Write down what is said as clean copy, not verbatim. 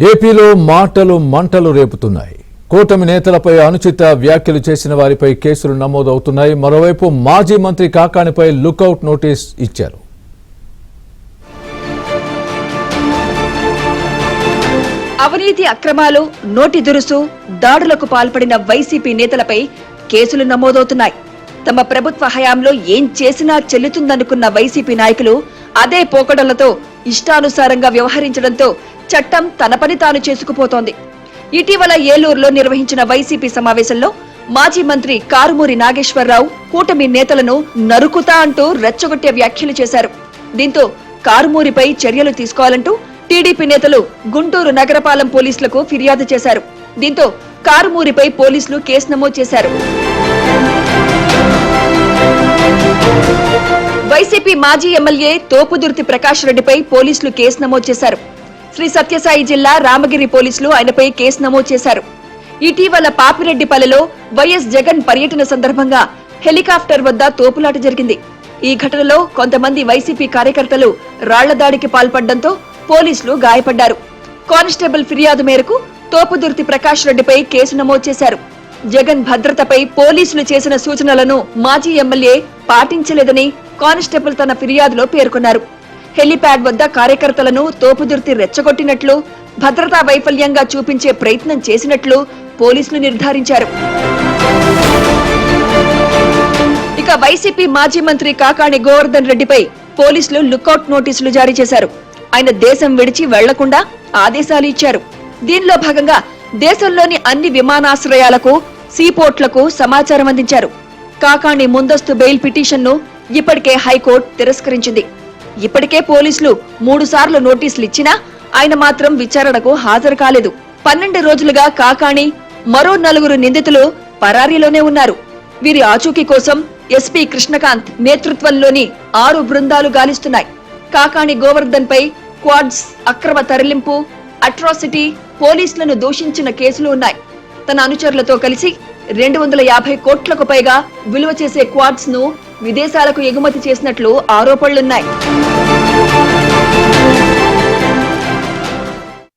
ఏపీలో మాటలు మంటలు రేపుతున్నాయి. కూటమి నేతలపై అనుచిత వ్యాఖ్యలు చేసిన వారిపై కేసులు నమోదవుతున్నాయి. మరోవైపు మాజీ మంత్రి కాకాణిపై లుకౌట్ నోటీస్ ఇచ్చారు. అవినీతి అక్రమాలు, నోటి దురుసు, దాడులకు పాల్పడిన వైసీపీ నేతలపై కేసులు నమోదవుతున్నాయి. తమ ప్రభుత్వ హయాంలో ఏం చేసినా చెల్లుతుందనుకున్న వైసీపీ నాయకులు అదే పోకడలతో ఇష్టానుసారంగా వ్యవహరించడంతో చట్టం తన పని తాను చేసుకుపోతోంది. ఇటీవల ఏలూరులో నిర్వహించిన వైసీపీ సమావేశంలో మాజీ మంత్రి కారుమూరి నాగేశ్వరరావు కూటమి నేతలను నరుకుతా అంటూ రెచ్చగొట్టే వ్యాఖ్యలు చేశారు. దీంతో కారుమూరిపై చర్యలు తీసుకోవాలంటూ టీడీపీ నేతలు గుంటూరు నగరపాలెం పోలీసులకు ఫిర్యాదు చేశారు. దీంతో కారుమూరిపై పోలీసులు కేసు నమోదు చేశారు. వైసీపీ మాజీ ఎమ్మెల్యే తోపుదుర్తి ప్రకాష్ రెడ్డిపై పోలీసులు కేసు నమోదు చేశారు. శ్రీ సత్యసాయి జిల్లా రామగిరి పోలీసులు ఆయనపై కేసు నమోదు చేశారు. ఇటీవల పాపిరెడ్డిపల్లెలో వైఎస్ జగన్ పర్యటన సందర్భంగా హెలికాప్టర్ వద్ద తోపులాట జరిగింది. ఈ ఘటనలో కొంతమంది వైసీపీ కార్యకర్తలు రాళ్ల దాడికి పాల్పడడంతో పోలీసులు గాయపడ్డారు. కానిస్టేబుల్ ఫిర్యాదు మేరకు తోపుదుర్తి ప్రకాష్ రెడ్డిపై కేసు నమోదు చేశారు. జగన్ భద్రతపై పోలీసులు చేసిన సూచనలను మాజీ ఎమ్మెల్యే పాటించలేదని కానిస్టేబుల్ తన ఫిర్యాదులో పేర్కొన్నారు. హెలిప్యాడ్ వద్ద కార్యకర్తలను తోపుదుర్తి రెచ్చగొట్టినట్లు, భద్రతా వైఫల్యంగా చూపించే ప్రయత్నం చేసినట్లు పోలీసులు నిర్ధారించారు. ఇక వైసీపీ మాజీ మంత్రి కాకాణి గోవర్ధన్ రెడ్డిపై పోలీసులు లుకౌట్ నోటీసులు జారీ చేశారు. ఆయన దేశం విడిచి వెళ్లకుండా ఆదేశాలు ఇచ్చారు. దీనిలో భాగంగా దేశంలోని అన్ని విమానాశ్రయాలకు, సీపోర్ట్లకు సమాచారం అందించారు. కాకాణి ముందస్తు బెయిల్ పిటిషన్ను ఇప్పటికే హైకోర్టు తిరస్కరించింది. ఇప్పటికే పోలీసులు 3 సార్లు నోటీసులు ఇచ్చినా ఆయన మాత్రం విచారణకు హాజరు కాలేదు. 12 రోజులుగా కాకాణి, మరో 4 నిందితులు పరారీలోనే ఉన్నారు. వీరి ఆచూకీ కోసం ఎస్పీ కృష్ణకాంత్ నేతృత్వంలోని 6 బృందాలు గాలిస్తున్నాయి. కాకాణి గోవర్ధన్ పై క్వాడ్స్, అక్రమ తరలింపు, అట్రాసిటీ, పోలీసులను దూషించిన కేసులు ఉన్నాయి. తన అనుచరులతో కలిసి 250 కోట్లకు పైగా విలువ చేసే క్వాడ్స్ ను విదేశాలకు ఎగుమతి చేసినట్లు ఆరోపణలున్నాయి.